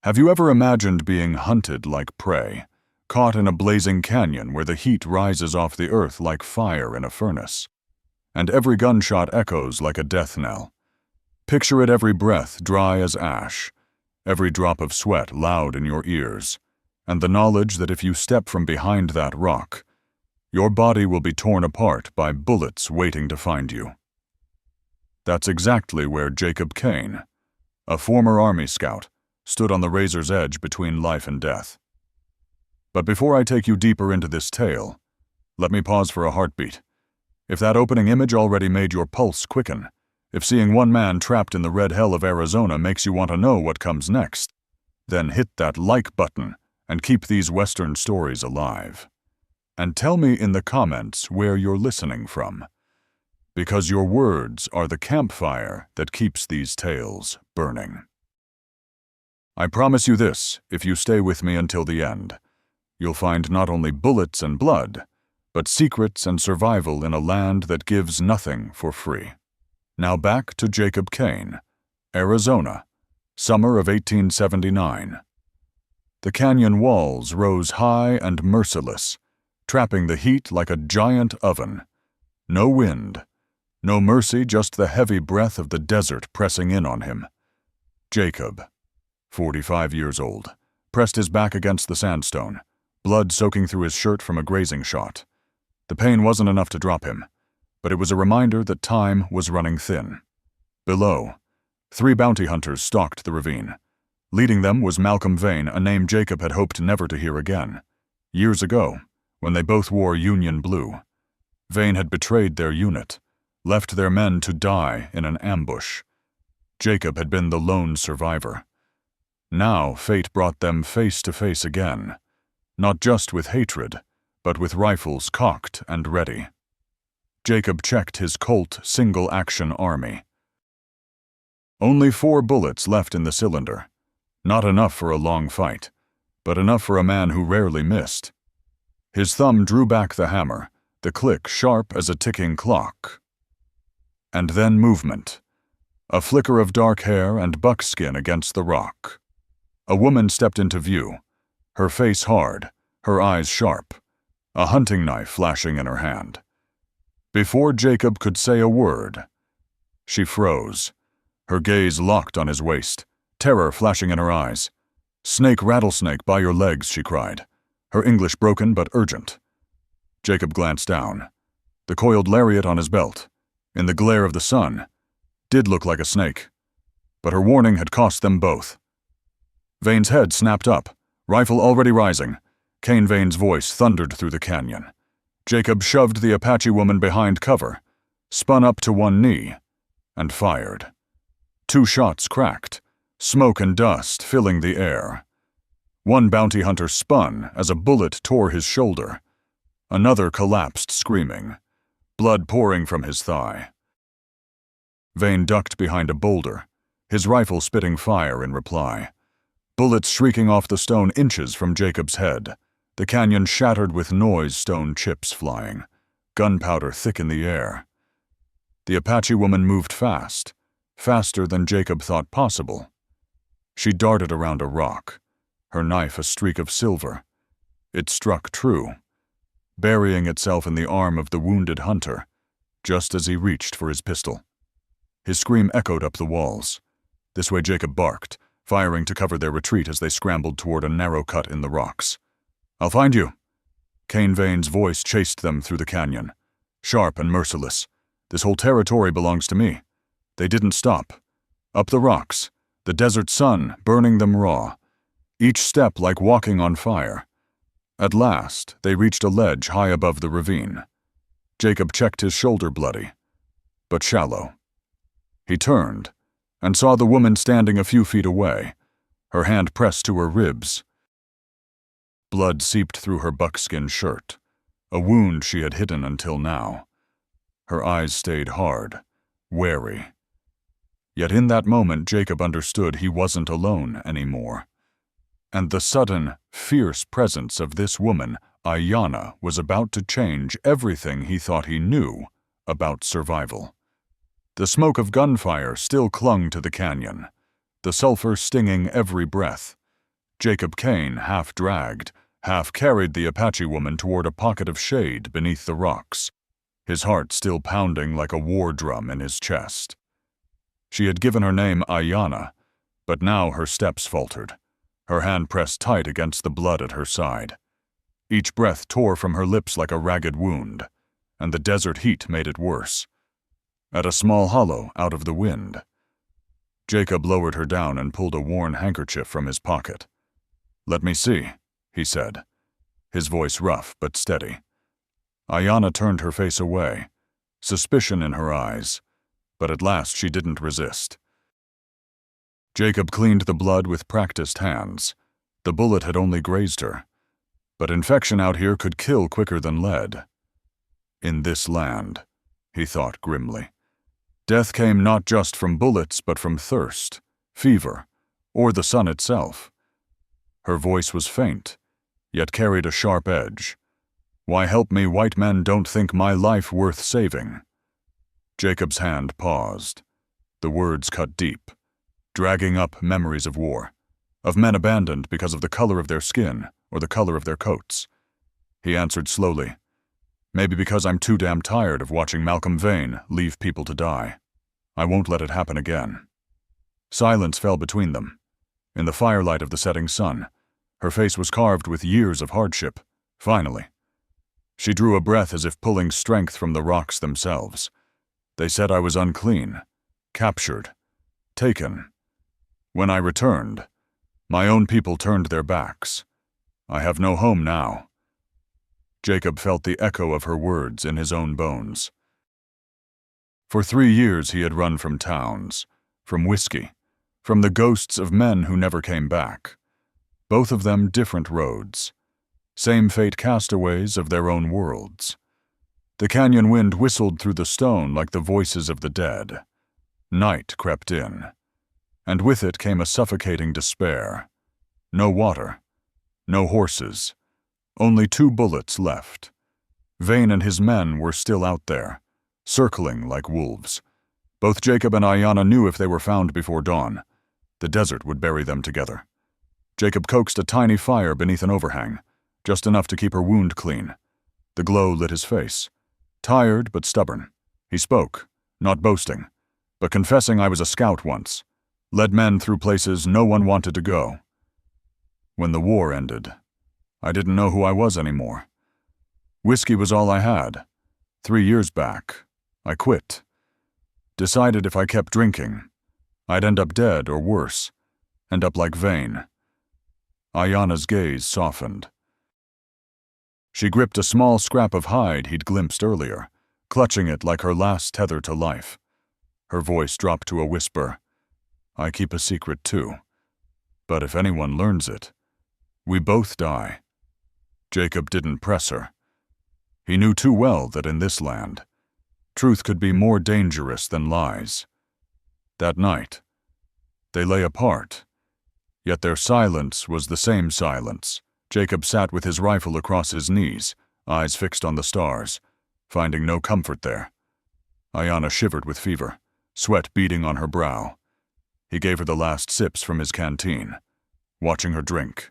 Have you ever imagined being hunted like prey, caught in a blazing canyon where the heat rises off the earth like fire in a furnace, and every gunshot echoes like a death knell? Picture it, every breath dry as ash, every drop of sweat loud in your ears, and the knowledge that if you step from behind that rock, your body will be torn apart by bullets waiting to find you. That's exactly where Jacob Kane, a former Army scout, stood on the razor's edge between life and death. But before I take you deeper into this tale, let me pause for a heartbeat. If that opening image already made your pulse quicken, if seeing one man trapped in the red hell of Arizona makes you want to know what comes next, then hit that like button and keep these Western stories alive. And tell me in the comments where you're listening from, because your words are the campfire that keeps these tales burning. I promise you this, if you stay with me until the end, you'll find not only bullets and blood, but secrets and survival in a land that gives nothing for free. Now back to Jacob Kane, Arizona, summer of 1879. The canyon walls rose high and merciless, trapping the heat like a giant oven. No wind, no mercy, just the heavy breath of the desert pressing in on him. Jacob, 45 years old, pressed his back against the sandstone, blood soaking through his shirt from a grazing shot. The pain wasn't enough to drop him, but it was a reminder that time was running thin. Below, 3 bounty hunters stalked the ravine. Leading them was Malcolm Vane, a name Jacob had hoped never to hear again. Years ago, when they both wore Union blue, Vane had betrayed their unit, left their men to die in an ambush. Jacob had been the lone survivor. Now fate brought them face to face again, not just with hatred, but with rifles cocked and ready. Jacob checked his Colt single-action army. Only 4 bullets left in the cylinder. Not enough for a long fight, but enough for a man who rarely missed. His thumb drew back the hammer, the click sharp as a ticking clock. And then movement. A flicker of dark hair and buckskin against the rock. A woman stepped into view, her face hard, her eyes sharp, a hunting knife flashing in her hand. Before Jacob could say a word, she froze, her gaze locked on his waist, terror flashing in her eyes. "Snake, rattlesnake, by your legs," she cried, her English broken but urgent. Jacob glanced down. The coiled lariat on his belt, in the glare of the sun, did look like a snake, but her warning had cost them both. Vane's head snapped up, rifle already rising. Kane Vane's voice thundered through the canyon. Jacob shoved the Apache woman behind cover, spun up to one knee, and fired. 2 shots cracked, smoke and dust filling the air. One bounty hunter spun as a bullet tore his shoulder. Another collapsed screaming, blood pouring from his thigh. Vane ducked behind a boulder, his rifle spitting fire in reply. Bullets shrieking off the stone inches from Jacob's head. The canyon shattered with noise, stone chips flying, gunpowder thick in the air. The Apache woman moved fast, faster than Jacob thought possible. She darted around a rock, her knife a streak of silver. It struck true, burying itself in the arm of the wounded hunter, just as he reached for his pistol. His scream echoed up the walls. This way Jacob barked, firing to cover their retreat as they scrambled toward a narrow cut in the rocks. "I'll find you." Kane Vane's voice chased them through the canyon, sharp and merciless. "This whole territory belongs to me." They didn't stop. Up the rocks, the desert sun burning them raw, each step like walking on fire. At last, they reached a ledge high above the ravine. Jacob checked his shoulder bloody, but shallow. He turned and saw the woman standing a few feet away, her hand pressed to her ribs. Blood seeped through her buckskin shirt, a wound she had hidden until now. Her eyes stayed hard, wary. Yet in that moment Jacob understood he wasn't alone anymore. And the sudden, fierce presence of this woman, Aiyana, was about to change everything he thought he knew about survival. The smoke of gunfire still clung to the canyon, the sulfur stinging every breath, Jacob Kane half dragged, half carried the Apache woman toward a pocket of shade beneath the rocks, his heart still pounding like a war drum in his chest. She had given her name Aiyana, but now her steps faltered, her hand pressed tight against the blood at her side. Each breath tore from her lips like a ragged wound, and the desert heat made it worse. At a small hollow out of the wind, Jacob lowered her down and pulled a worn handkerchief from his pocket. "Let me see," he said, his voice rough but steady. Aiyana turned her face away, suspicion in her eyes, but at last she didn't resist. Jacob cleaned the blood with practiced hands. The bullet had only grazed her, but infection out here could kill quicker than lead. In this land, he thought grimly, death came not just from bullets but from thirst, fever, or the sun itself. Her voice was faint, yet carried a sharp edge. "Why help me, white men don't think my life worth saving." Jacob's hand paused. The words cut deep, dragging up memories of war, of men abandoned because of the color of their skin or the color of their coats. He answered slowly, "Maybe because I'm too damn tired of watching Malcolm Vane leave people to die. I won't let it happen again." Silence fell between them. In the firelight of the setting sun, her face was carved with years of hardship. Finally, she drew a breath as if pulling strength from the rocks themselves. "They said I was unclean, captured, taken. When I returned, my own people turned their backs. I have no home now." Jacob felt the echo of her words in his own bones. For 3 years he had run from towns, from whiskey, from the ghosts of men who never came back. Both of them different roads, same fate castaways of their own worlds. The canyon wind whistled through the stone like the voices of the dead. Night crept in, and with it came a suffocating despair. No water, no horses, only 2 bullets left. Vane and his men were still out there, circling like wolves. Both Jacob and Aiyana knew if they were found before dawn, the desert would bury them together. Jacob coaxed a tiny fire beneath an overhang, just enough to keep her wound clean. The glow lit his face. Tired but stubborn, he spoke, not boasting, but confessing I was a scout once, led men through places no one wanted to go. When the war ended, I didn't know who I was anymore. Whiskey was all I had. 3 years back, I quit. Decided if I kept drinking, I'd end up dead or worse, end up like Vane. Aiyana's gaze softened. She gripped a small scrap of hide he'd glimpsed earlier, clutching it like her last tether to life. Her voice dropped to a whisper. "I keep a secret too. But if anyone learns it, we both die." Jacob didn't press her. He knew too well that in this land, truth could be more dangerous than lies. That night, they lay apart, yet their silence was the same silence. Jacob sat with his rifle across his knees, eyes fixed on the stars, finding no comfort there. Aiyana shivered with fever, sweat beading on her brow. He gave her the last sips from his canteen, watching her drink.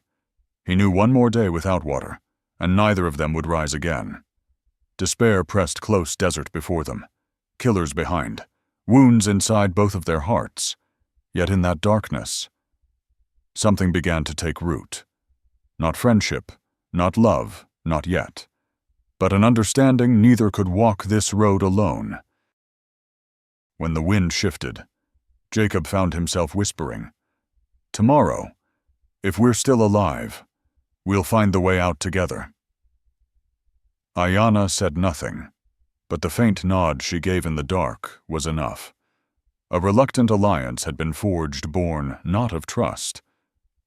He knew one more day without water, and neither of them would rise again. Despair pressed close desert before them, killers behind, wounds inside both of their hearts. Yet in that darkness, something began to take root. Not friendship, not love, not yet, but an understanding neither could walk this road alone. When the wind shifted, Jacob found himself whispering, "Tomorrow, if we're still alive, we'll find the way out together." Aiyana said nothing, but the faint nod she gave in the dark was enough. A reluctant alliance had been forged born not of trust,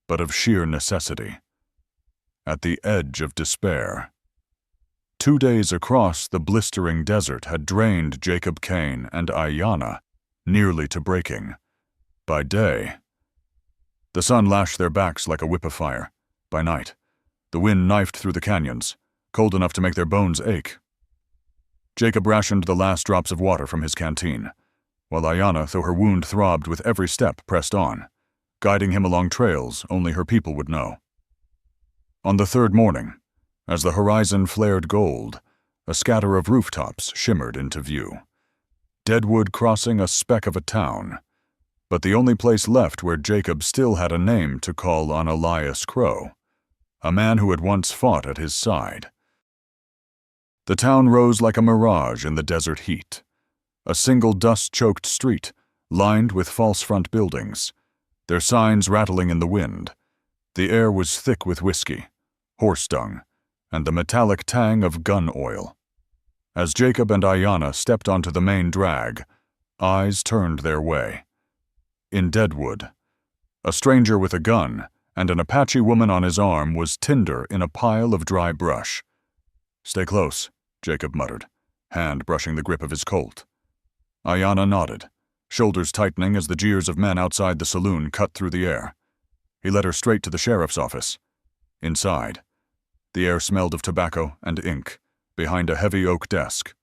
but of sheer necessity. At the edge of despair. 2 days across the blistering desert had drained Jacob Kane and Aiyana nearly to breaking. By day, the sun lashed their backs like a whip of fire. By night, the wind knifed through the canyons, cold enough to make their bones ache. Jacob rationed the last drops of water from his canteen, while Aiyana, though her wound throbbed with every step, pressed on. guiding him along trails only her people would know. On the third morning, as the horizon flared gold, a scatter of rooftops shimmered into view. Deadwood crossing a speck of a town, but the only place left where Jacob still had a name to call on Elias Crow, a man who had once fought at his side. The town rose like a mirage in the desert heat, a single dust-choked street lined with false front buildings, their signs rattling in the wind. The air was thick with whiskey, horse dung, and the metallic tang of gun oil. As Jacob and Aiyana stepped onto the main drag, eyes turned their way. In Deadwood, a stranger with a gun and an Apache woman on his arm was tinder in a pile of dry brush. "Stay close," Jacob muttered, hand brushing the grip of his Colt. Aiyana nodded, shoulders tightening as the jeers of men outside the saloon cut through the air. He led her straight to the sheriff's office. Inside, the air smelled of tobacco and ink, behind a heavy oak desk.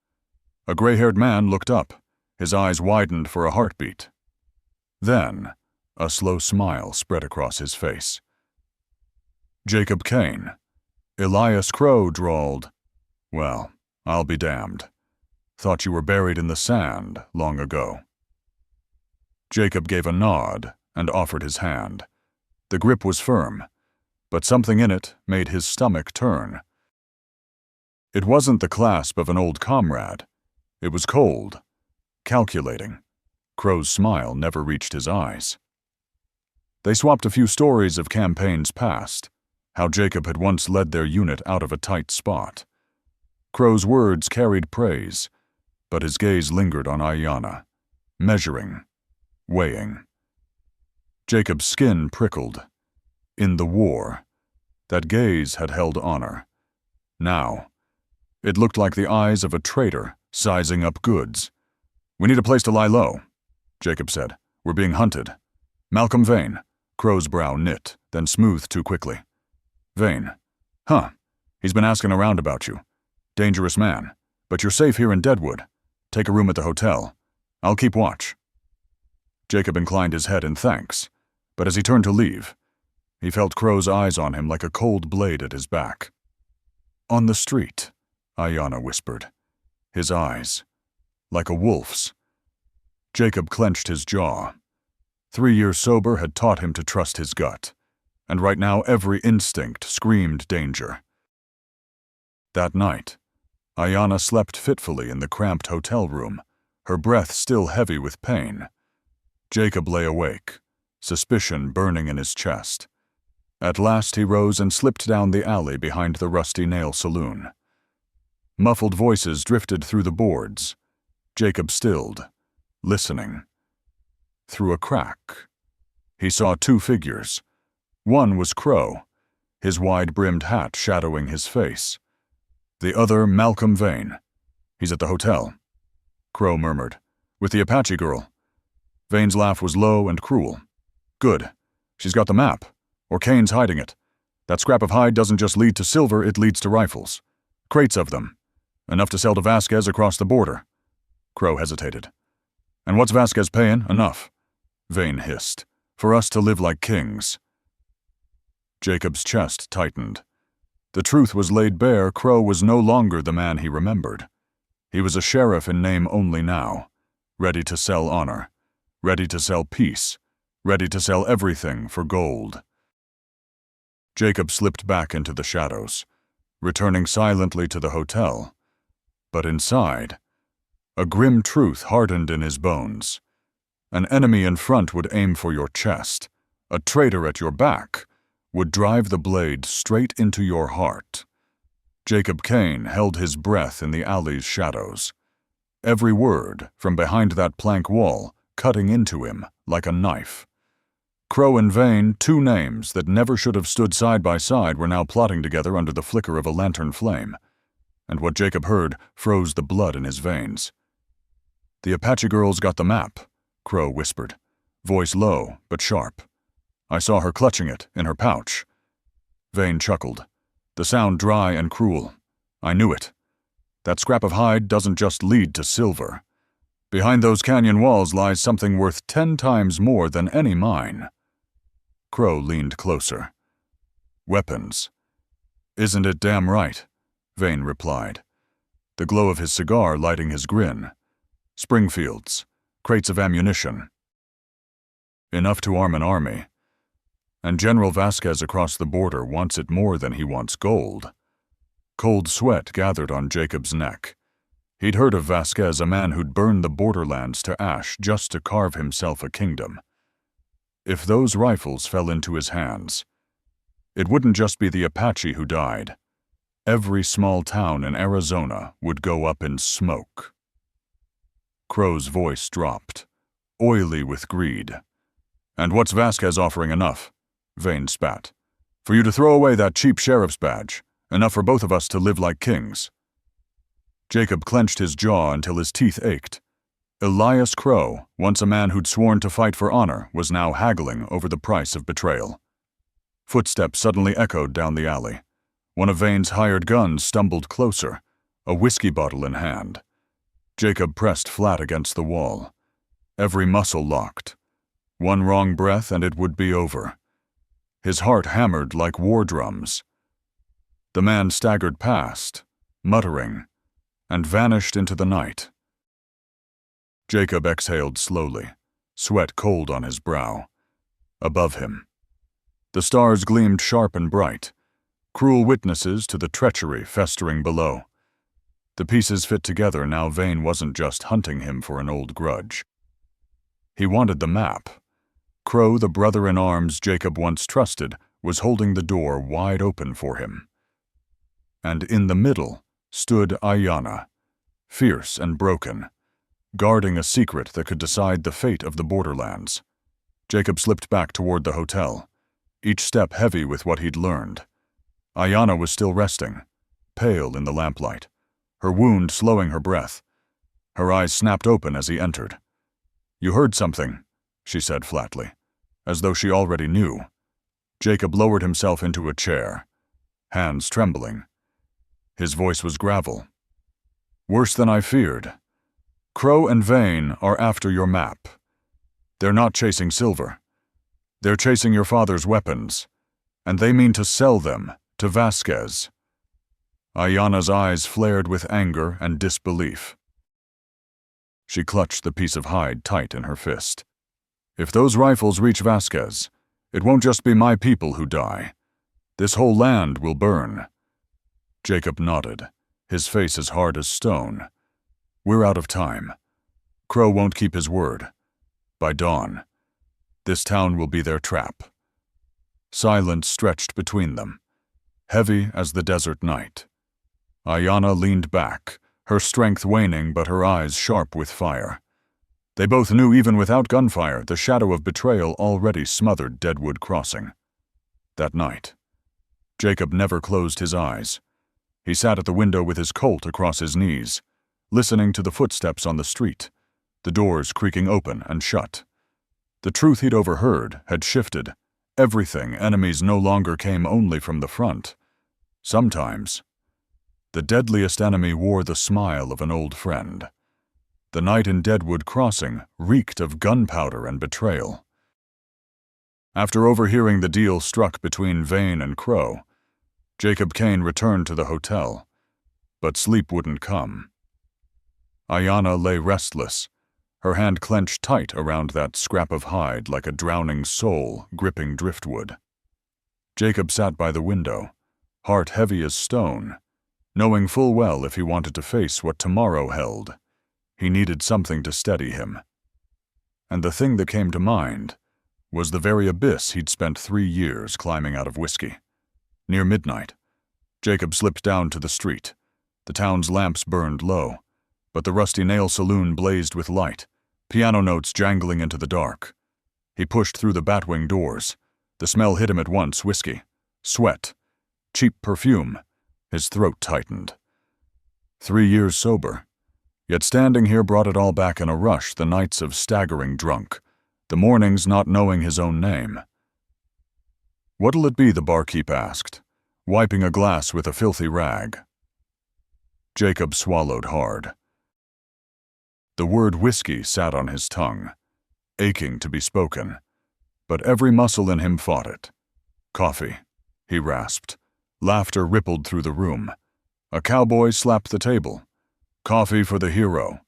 A gray-haired man looked up, his eyes widened for a heartbeat. Then, a slow smile spread across his face. "Jacob Kane." Elias Crow drawled, "Well, I'll be damned. Thought you were buried in the sand long ago." Jacob gave a nod and offered his hand. The grip was firm, but something in it made his stomach turn. It wasn't the clasp of an old comrade. It was cold, calculating. Crow's smile never reached his eyes. They swapped a few stories of campaigns past, how Jacob had once led their unit out of a tight spot. Crow's words carried praise, but his gaze lingered on Aiyana, measuring, weighing. Jacob's skin prickled. In the war, that gaze had held honor. Now, it looked like the eyes of a trader sizing up goods. "We need a place to lie low," Jacob said. "We're being hunted." "Malcolm Vane." Crow's brow knit, then smoothed too quickly. "Vane. Huh. He's been asking around about you. Dangerous man. But you're safe here in Deadwood. Take a room at the hotel. I'll keep watch." Jacob inclined his head in thanks, but as he turned to leave, he felt Crow's eyes on him like a cold blade at his back. "On the street," Aiyana whispered. His eyes, like a wolf's. Jacob clenched his jaw. 3 years sober had taught him to trust his gut, and right now every instinct screamed danger. That night, Aiyana slept fitfully in the cramped hotel room, her breath still heavy with pain. Jacob lay awake, suspicion burning in his chest. At last he rose and slipped down the alley behind the Rusty Nail Saloon. Muffled voices drifted through the boards. Jacob stilled, listening. Through a crack, he saw 2 figures. One was Crow, his wide-brimmed hat shadowing his face. The other, Malcolm Vane. "He's at the hotel," Crow murmured. "With the Apache girl." Vane's laugh was low and cruel. "Good. She's got the map. Or Kane's hiding it. That scrap of hide doesn't just lead to silver, it leads to rifles. Crates of them. Enough to sell to Vasquez across the border." Crow hesitated. "And what's Vasquez paying? Enough," Vane hissed. "For us to live like kings." Jacob's chest tightened. The truth was laid bare. Crow was no longer the man he remembered. He was a sheriff in name only now, ready to sell honor, ready to sell peace, ready to sell everything for gold. Jacob slipped back into the shadows, returning silently to the hotel. But inside, a grim truth hardened in his bones. An enemy in front would aim for your chest. A traitor at your back would drive the blade straight into your heart. Jacob Kane held his breath in the alley's shadows. Every word, from behind that plank wall, cutting into him like a knife. Crow and Vane, 2 names that never should have stood side by side, were now plotting together under the flicker of a lantern flame. And what Jacob heard froze the blood in his veins. "The Apache girl's got the map," Crow whispered, voice low but sharp. "I saw her clutching it in her pouch." Vane chuckled, the sound dry and cruel. "I knew it. That scrap of hide doesn't just lead to silver. Behind those canyon walls lies something worth 10 times more than any mine." Crow leaned closer. Weapons. Isn't it damn right? Vane replied, the glow of his cigar lighting his grin. Springfields, crates of ammunition. Enough to arm an army. And General Vasquez across the border wants it more than he wants gold. Cold sweat gathered on Jacob's neck. He'd heard of Vasquez, a man who'd burned the borderlands to ash just to carve himself a kingdom. If those rifles fell into his hands, it wouldn't just be the Apache who died. Every small town in Arizona would go up in smoke. Crow's voice dropped, oily with greed. And what's Vasquez offering enough? Vane spat. For you to throw away that cheap sheriff's badge, enough for both of us to live like kings. Jacob clenched his jaw until his teeth ached. Elias Crow, once a man who'd sworn to fight for honor, was now haggling over the price of betrayal. Footsteps suddenly echoed down the alley. One of Vane's hired guns stumbled closer, a whiskey bottle in hand. Jacob pressed flat against the wall. Every muscle locked. One wrong breath and it would be over. His heart hammered like war drums. The man staggered past, muttering, and vanished into the night. Jacob exhaled slowly, sweat cold on his brow. Above him, the stars gleamed sharp and bright, cruel witnesses to the treachery festering below. The pieces fit together now. Vane wasn't just hunting him for an old grudge. He wanted the map. Crow, the brother-in-arms Jacob once trusted, was holding the door wide open for him. And in the middle stood Aiyana, fierce and broken, guarding a secret that could decide the fate of the borderlands. Jacob slipped back toward the hotel, each step heavy with what he'd learned. Aiyana was still resting, pale in the lamplight, her wound slowing her breath. Her eyes snapped open as he entered. "You heard something," she said flatly, as though she already knew. Jacob lowered himself into a chair, hands trembling. His voice was gravel. "Worse than I feared. Crow and Vane are after your map. They're not chasing silver. They're chasing your father's weapons, and they mean to sell them to Vasquez." Aiyana's eyes flared with anger and disbelief. She clutched the piece of hide tight in her fist. "If those rifles reach Vasquez, it won't just be my people who die. This whole land will burn." Jacob nodded, his face as hard as stone. "We're out of time. Crow won't keep his word. By dawn, this town will be their trap." Silence stretched between them, heavy as the desert night. Aiyana leaned back, her strength waning but her eyes sharp with fire. They both knew even without gunfire the shadow of betrayal already smothered Deadwood Crossing. That night, Jacob never closed his eyes. He sat at the window with his Colt across his knees, listening to the footsteps on the street, the doors creaking open and shut. The truth he'd overheard had shifted. Everything. Enemies no longer came only from the front. Sometimes, the deadliest enemy wore the smile of an old friend. The night in Deadwood Crossing reeked of gunpowder and betrayal. After overhearing the deal struck between Vane and Crow, Jacob Kane returned to the hotel, but sleep wouldn't come. Aiyana lay restless, her hand clenched tight around that scrap of hide like a drowning soul gripping driftwood. Jacob sat by the window, heart heavy as stone, knowing full well if he wanted to face what tomorrow held, he needed something to steady him. And the thing that came to mind was the very abyss he'd spent 3 years climbing out of whiskey. Near midnight, Jacob slipped down to the street. The town's lamps burned low, but the Rusty Nail Saloon blazed with light, piano notes jangling into the dark. He pushed through the batwing doors. The smell hit him at once: whiskey, sweat, cheap perfume. His throat tightened. 3 years sober. Yet standing here brought it all back in a rush: the nights of staggering drunk, the mornings not knowing his own name. "What'll it be?" the barkeep asked, wiping a glass with a filthy rag. Jacob swallowed hard. The word whiskey sat on his tongue, aching to be spoken. but every muscle in him fought it. "Coffee," he rasped. Laughter rippled through the room. A cowboy slapped the table. "Coffee for the hero."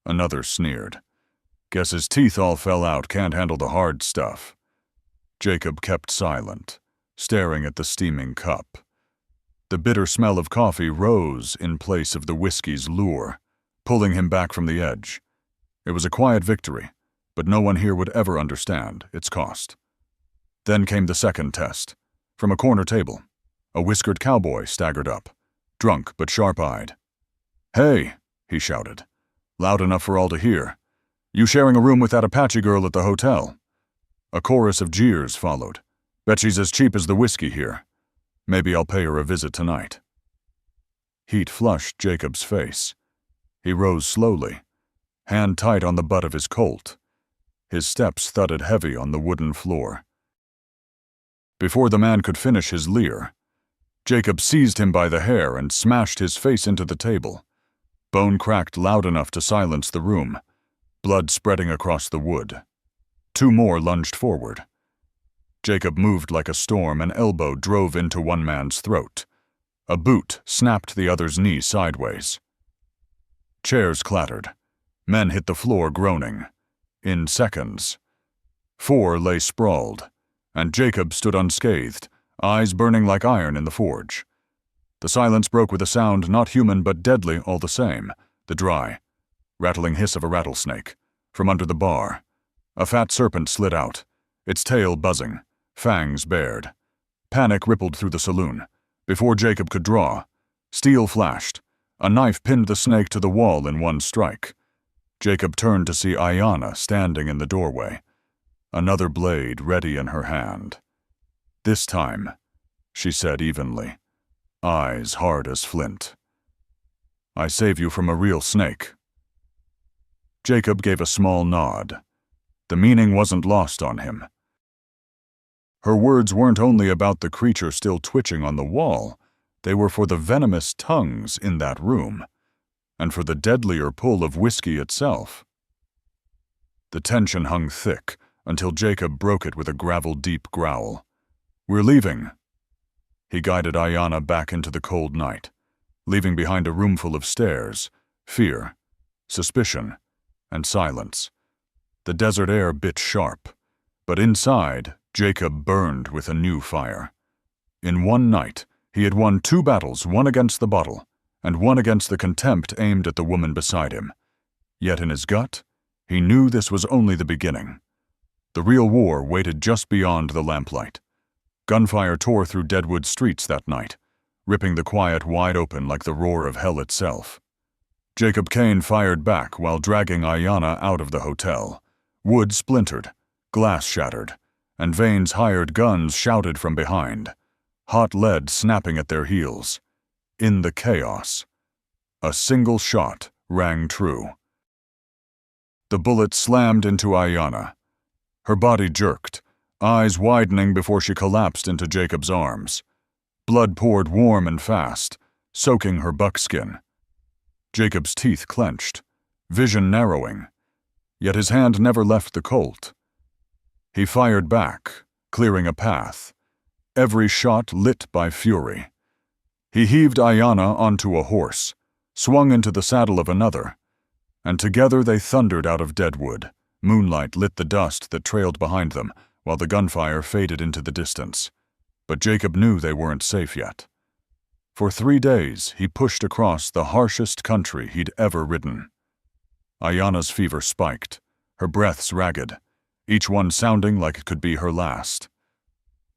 Another sneered. "Guess his teeth all fell out, can't handle the hard stuff." Jacob kept silent, staring at the steaming cup. The bitter smell of coffee rose in place of the whiskey's lure, pulling him back from the edge. It was a quiet victory, but no one here would ever understand its cost. Then came the second test. From a corner table, a whiskered cowboy staggered up, drunk but sharp-eyed. "Hey," he shouted, loud enough for all to hear. "You sharing a room with that Apache girl at the hotel?" A chorus of jeers followed. "Bet she's as cheap as the whiskey here. Maybe I'll pay her a visit tonight." Heat flushed Jacob's face. He rose slowly, hand tight on the butt of his Colt. His steps thudded heavy on the wooden floor. Before the man could finish his leer, Jacob seized him by the hair and smashed his face into the table. Bone cracked loud enough to silence the room, blood spreading across the wood. Two more lunged forward. Jacob moved like a storm. An elbow drove into one man's throat. A boot snapped the other's knee sideways. Chairs clattered. Men hit the floor groaning. In seconds, 4 lay sprawled, and Jacob stood unscathed, eyes burning like iron in the forge. The silence broke with a sound not human but deadly all the same, the dry, rattling hiss of a rattlesnake. From under the bar, a fat serpent slid out, its tail buzzing, fangs bared. Panic rippled through the saloon. Before Jacob could draw, steel flashed. A knife pinned the snake to the wall in one strike. Jacob turned to see Aiyana standing in the doorway, another blade ready in her hand. "This time," she said evenly, eyes hard as flint. "I save you from a real snake." Jacob gave a small nod. The meaning wasn't lost on him. Her words weren't only about the creature still twitching on the wall, they were for the venomous tongues in that room, and for the deadlier pull of whiskey itself. The tension hung thick until Jacob broke it with a gravel-deep growl. "We're leaving." He guided Aiyana back into the cold night, leaving behind a roomful of stares, fear, suspicion, and silence. The desert air bit sharp, but inside, Jacob burned with a new fire. In one night, he had won 2 battles, one against the bottle, and one against the contempt aimed at the woman beside him. Yet in his gut, he knew this was only the beginning. The real war waited just beyond the lamplight. Gunfire tore through Deadwood streets that night, ripping the quiet wide open like the roar of hell itself. Jacob Kane fired back while dragging Aiyana out of the hotel. Wood splintered, glass shattered, and Vane's hired guns shouted from behind, hot lead snapping at their heels. In the chaos, a single shot rang true. The bullet slammed into Aiyana. Her body jerked, eyes widening before she collapsed into Jacob's arms. Blood poured warm and fast, soaking her buckskin. Jacob's teeth clenched, vision narrowing, yet his hand never left the Colt. He fired back, clearing a path, every shot lit by fury. He heaved Aiyana onto a horse, swung into the saddle of another, and together they thundered out of Deadwood. Moonlight lit the dust that trailed behind them, while the gunfire faded into the distance. But Jacob knew they weren't safe yet. For 3 days, he pushed across the harshest country he'd ever ridden. Aiyana's fever spiked, her breaths ragged, each one sounding like it could be her last.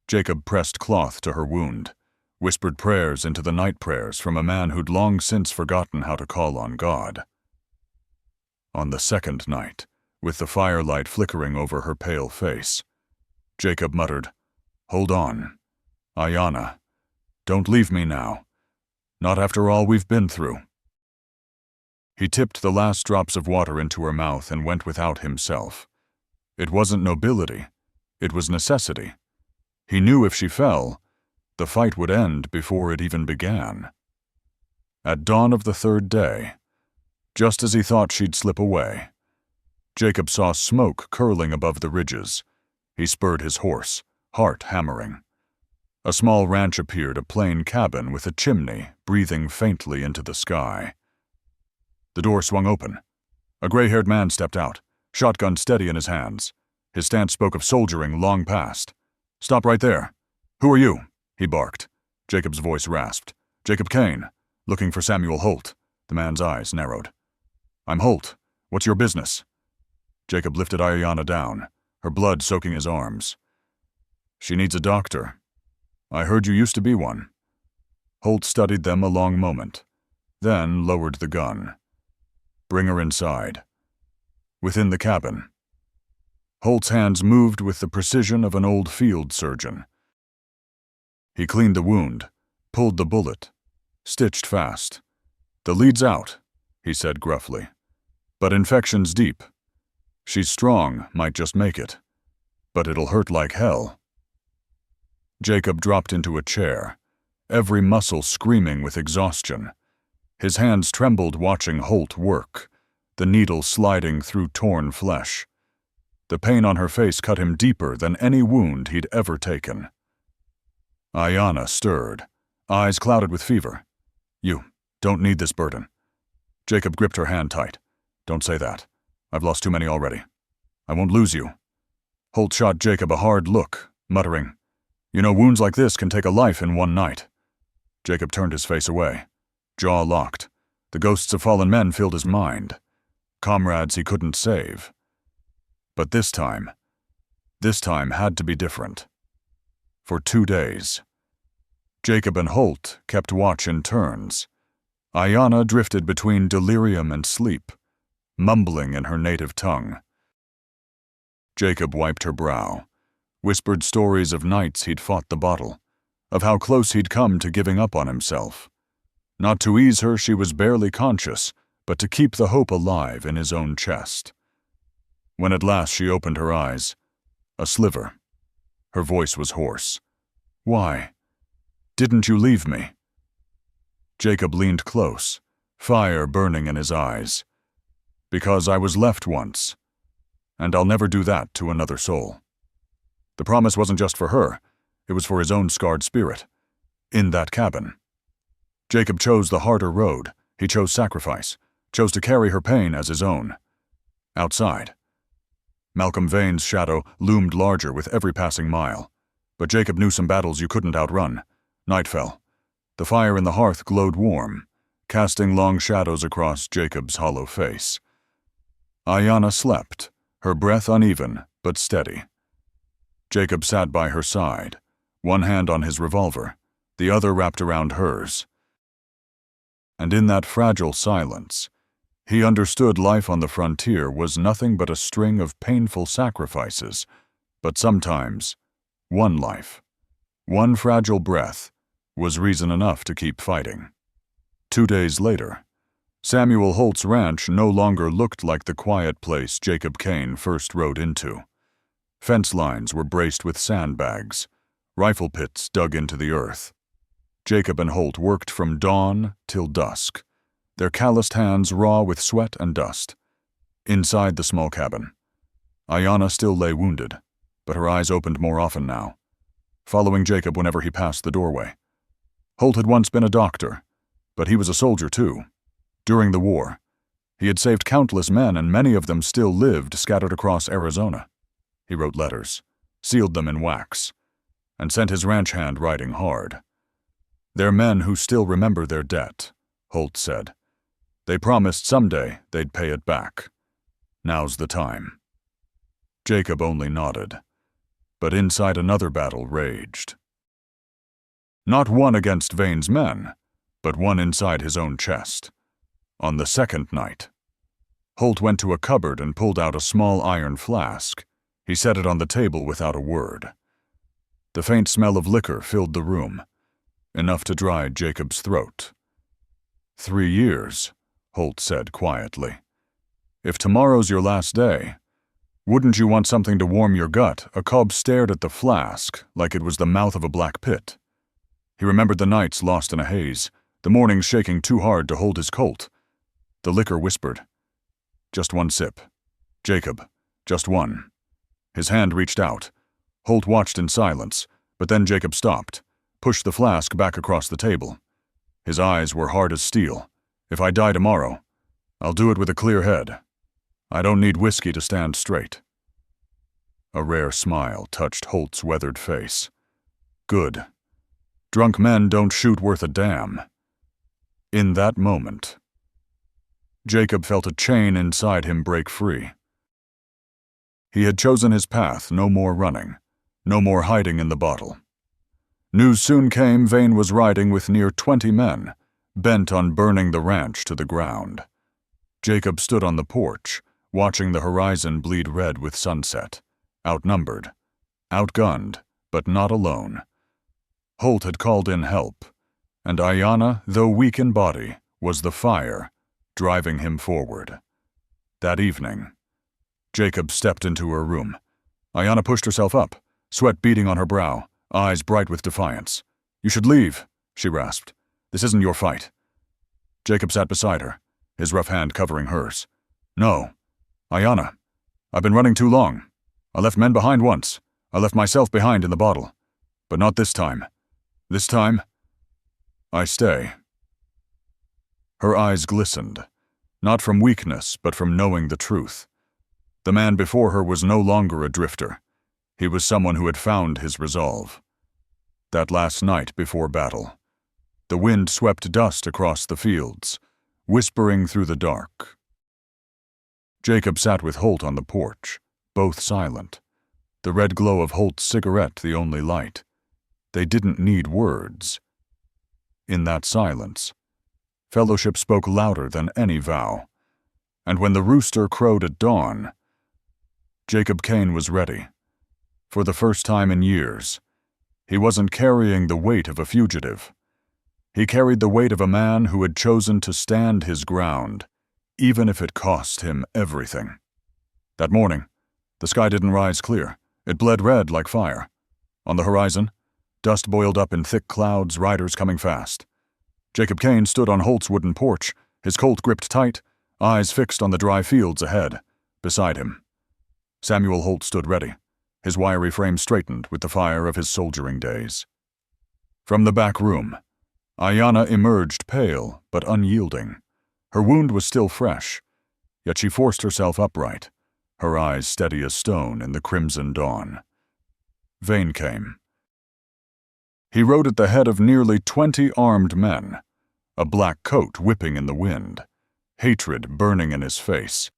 Jacob pressed cloth to her wound, whispered prayers into the night prayers from a man who'd long since forgotten how to call on God. On the second night, with the firelight flickering over her pale face, Jacob muttered, "Hold on. Aiyana, don't leave me now. Not after all we've been through." He tipped the last drops of water into her mouth and went without himself. It wasn't nobility, it was necessity. He knew if she fell, the fight would end before it even began. At dawn of the 3rd day, just as he thought she'd slip away, Jacob saw smoke curling above the ridges. He spurred his horse, heart hammering. A small ranch appeared, a plain cabin with a chimney breathing faintly into the sky. The door swung open. A gray-haired man stepped out, shotgun steady in his hands. His stance spoke of soldiering long past. "Stop right there. Who are you?" he barked. Jacob's voice rasped. "Jacob Kane, looking for Samuel Holt." The man's eyes narrowed. "I'm Holt. What's your business?" Jacob lifted Aiyana down, her blood soaking his arms. "She needs a doctor. I heard you used to be one." Holt studied them a long moment, then lowered the gun. "Bring her inside." Within the cabin, Holt's hands moved with the precision of an old field surgeon. He cleaned the wound, pulled the bullet, stitched fast. "The lead's out," he said gruffly. "But infection's deep. She's strong, might just make it. But it'll hurt like hell." Jacob dropped into a chair, every muscle screaming with exhaustion. His hands trembled watching Holt work, the needle sliding through torn flesh. The pain on her face cut him deeper than any wound he'd ever taken. Aiyana stirred, eyes clouded with fever. "You don't need this burden." Jacob gripped her hand tight. "Don't say that. I've lost too many already. I won't lose you." Holt shot Jacob a hard look, muttering, "You know, wounds like this can take a life in one night." Jacob turned his face away, jaw locked. The ghosts of fallen men filled his mind, comrades he couldn't save. But this time had to be different. For 2 days, Jacob and Holt kept watch in turns. Aiyana drifted between delirium and sleep, mumbling in her native tongue. Jacob wiped her brow, whispered stories of nights he'd fought the bottle, of how close he'd come to giving up on himself. Not to ease her, she was barely conscious, but to keep the hope alive in his own chest. When at last she opened her eyes, a sliver. Her voice was hoarse. "Why? Didn't you leave me?" Jacob leaned close, fire burning in his eyes. "Because I was left once, and I'll never do that to another soul." The promise wasn't just for her, it was for his own scarred spirit. In that cabin, Jacob chose the harder road. He chose sacrifice, chose to carry her pain as his own. Outside, Malcolm Vane's shadow loomed larger with every passing mile, but Jacob knew some battles you couldn't outrun. Night fell. The fire in the hearth glowed warm, casting long shadows across Jacob's hollow face. Aiyana slept, her breath uneven but steady. Jacob sat by her side, one hand on his revolver, the other wrapped around hers. And in that fragile silence, he understood life on the frontier was nothing but a string of painful sacrifices, but sometimes one life, one fragile breath, was reason enough to keep fighting. 2 days later, Samuel Holt's ranch no longer looked like the quiet place Jacob Kane first rode into. Fence lines were braced with sandbags, rifle pits dug into the earth. Jacob and Holt worked from dawn till dusk, their calloused hands raw with sweat and dust. Inside the small cabin, Aiyana still lay wounded, but her eyes opened more often now, following Jacob whenever he passed the doorway. Holt had once been a doctor, but he was a soldier too. During the war, he had saved countless men, and many of them still lived scattered across Arizona. He wrote letters, sealed them in wax, and sent his ranch hand riding hard. "They're men who still remember their debt," Holt said. "They promised someday they'd pay it back. Now's the time." Jacob only nodded, but inside another battle raged. Not one against Vane's men, but one inside his own chest. On the second night, Holt went to a cupboard and pulled out a small iron flask. He set it on the table without a word. The faint smell of liquor filled the room, enough to dry Jacob's throat. 3 years, Holt said quietly. "If tomorrow's your last day, wouldn't you want something to warm your gut?" A cob stared at the flask like it was the mouth of a black pit. He remembered the nights lost in a haze, the mornings shaking too hard to hold his Colt. The liquor whispered, "Just one sip. Jacob, just one." His hand reached out, Holt watched in silence, but then Jacob stopped, pushed the flask back across the table. His eyes were hard as steel. "If I die tomorrow, I'll do it with a clear head. I don't need whiskey to stand straight." A rare smile touched Holt's weathered face. "Good. Drunk men don't shoot worth a damn." In that moment, Jacob felt a chain inside him break free. He had chosen his path, no more running, no more hiding in the bottle. News soon came Vane was riding with near 20 men, bent on burning the ranch to the ground. Jacob stood on the porch, watching the horizon bleed red with sunset, outnumbered, outgunned, but not alone. Holt had called in help, and Aiyana, though weak in body, was the fire, driving him forward. That evening, Jacob stepped into her room. Aiyana pushed herself up, sweat beading on her brow, eyes bright with defiance. "You should leave," she rasped. "This isn't your fight." Jacob sat beside her, his rough hand covering hers. "No. Aiyana, I've been running too long. I left men behind once. I left myself behind in the bottle. But not this time. This time, I stay." Her eyes glistened, not from weakness, but from knowing the truth. The man before her was no longer a drifter. He was someone who had found his resolve. That last night before battle, the wind swept dust across the fields, whispering through the dark. Jacob sat with Holt on the porch, both silent, the red glow of Holt's cigarette the only light. They didn't need words. In that silence, fellowship spoke louder than any vow. And when the rooster crowed at dawn, Jacob Kane was ready. For the first time in years, he wasn't carrying the weight of a fugitive. He carried the weight of a man who had chosen to stand his ground, even if it cost him everything. That morning, the sky didn't rise clear. It bled red like fire. On the horizon, dust boiled up in thick clouds, riders coming fast. Jacob Kane stood on Holt's wooden porch, his Colt gripped tight, eyes fixed on the dry fields ahead. Beside him, Samuel Holt stood ready, his wiry frame straightened with the fire of his soldiering days. From the back room, Aiyana emerged pale but unyielding. Her wound was still fresh, yet she forced herself upright, her eyes steady as stone in the crimson dawn. Vane came. He rode at the head of nearly 20 armed men, a black coat whipping in the wind, hatred burning in his face.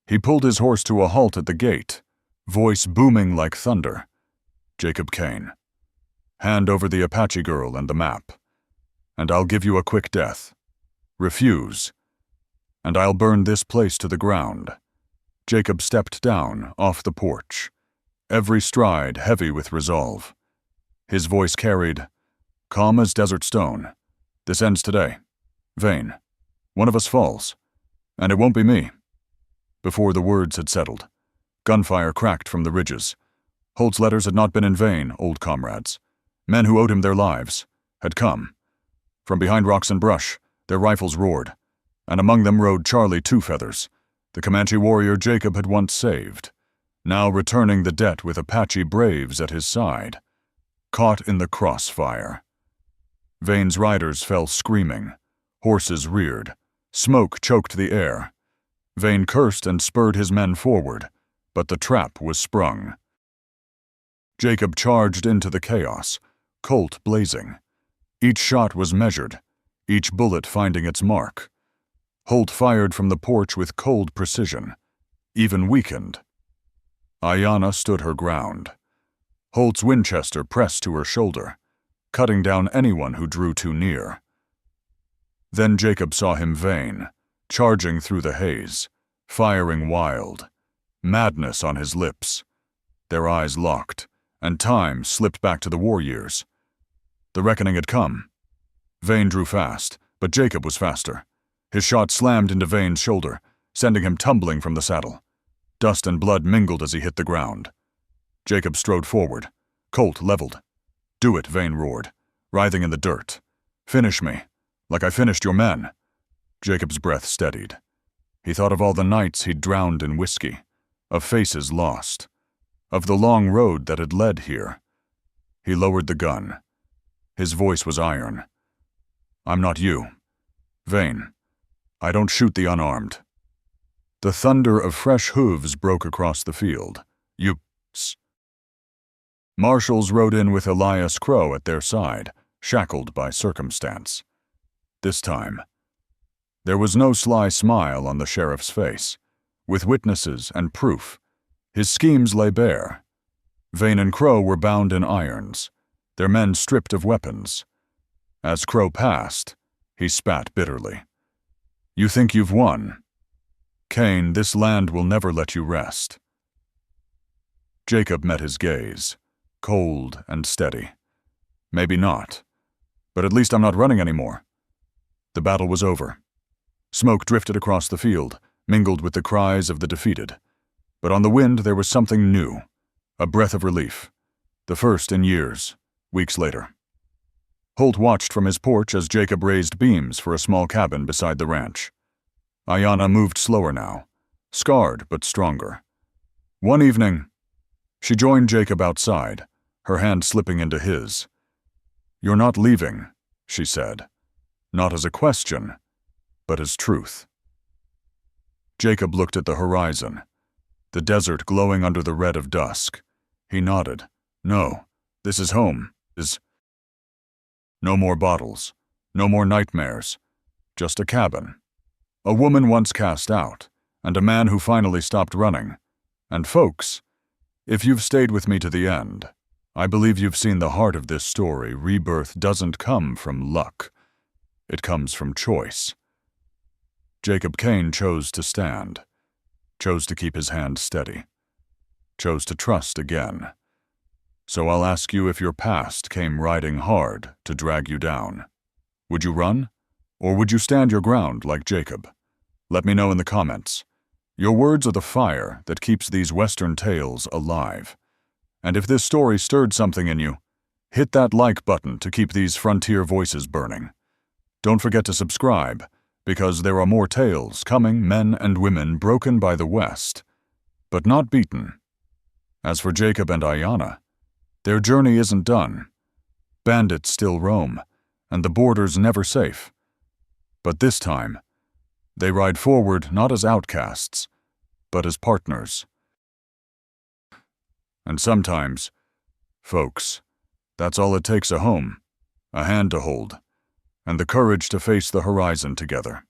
He pulled his horse to a halt at the gate, voice booming like thunder. "Jacob Kane, hand over the Apache girl and the map, and I'll give you a quick death. Refuse, and I'll burn this place to the ground." Jacob stepped down off the porch, every stride heavy with resolve. His voice carried, calm as desert stone. "This ends today. Vane, one of us falls, and it won't be me." Before the words had settled, gunfire cracked from the ridges. Holt's letters had not been in vain, old comrades. Men who owed him their lives had come. From behind rocks and brush, their rifles roared, and among them rode Charlie Two Feathers, the Comanche warrior Jacob had once saved, now returning the debt with Apache braves at his side. Caught in the crossfire. Vane's riders fell screaming. Horses reared. Smoke choked the air. Vane cursed and spurred his men forward, but the trap was sprung. Jacob charged into the chaos, Colt blazing. Each shot was measured, each bullet finding its mark. Holt fired from the porch with cold precision, even weakened. Aiyana stood her ground. Holt's Winchester pressed to her shoulder, cutting down anyone who drew too near. Then Jacob saw him Vane, charging through the haze, firing wild, madness on his lips. Their eyes locked, and time slipped back to the war years. The reckoning had come. Vane drew fast, but Jacob was faster. His shot slammed into Vane's shoulder, sending him tumbling from the saddle. Dust and blood mingled as he hit the ground. Jacob strode forward, Colt leveled. "Do it," Vane roared, writhing in the dirt. "Finish me, like I finished your men." Jacob's breath steadied. He thought of all the nights he'd drowned in whiskey, of faces lost, of the long road that had led here. He lowered the gun. His voice was iron. "I'm not you. Vane. I don't shoot the unarmed." The thunder of fresh hooves broke across the field. Marshals rode in with Elias Crow at their side, shackled by circumstance. This time, there was no sly smile on the sheriff's face. With witnesses and proof, his schemes lay bare. Vane and Crow were bound in irons, their men stripped of weapons. As Crow passed, he spat bitterly. "You think you've won? Kane, this land will never let you rest." Jacob met his gaze, cold and steady. "Maybe not, but at least I'm not running anymore." The battle was over. Smoke drifted across the field, mingled with the cries of the defeated. But on the wind there was something new, a breath of relief, the first in years, weeks later. Holt watched from his porch as Jacob raised beams for a small cabin beside the ranch. Aiyana moved slower now, scarred but stronger. One evening, she joined Jacob outside, her hand slipping into his. "You're not leaving," she said, not as a question, but as truth. Jacob looked at the horizon, the desert glowing under the red of dusk. He nodded. "No, this is home. No more bottles, no more nightmares, just a cabin. A woman once cast out, and a man who finally stopped running. And folks, if you've stayed with me to the end, I believe you've seen the heart of this story. Rebirth doesn't come from luck. It comes from choice." Jacob Kane chose to stand, chose to keep his hand steady, chose to trust again. So I'll ask you, if your past came riding hard to drag you down, would you run? Or would you stand your ground like Jacob? Let me know in the comments. Your words are the fire that keeps these Western tales alive. And if this story stirred something in you, hit that like button to keep these frontier voices burning. Don't forget to subscribe, because there are more tales coming, men and women broken by the West, but not beaten. As for Jacob and Aiyana, their journey isn't done. Bandits still roam, and the border's never safe. But this time, they ride forward not as outcasts, but as partners. And sometimes, folks, that's all it takes: a home, a hand to hold, and the courage to face the horizon together.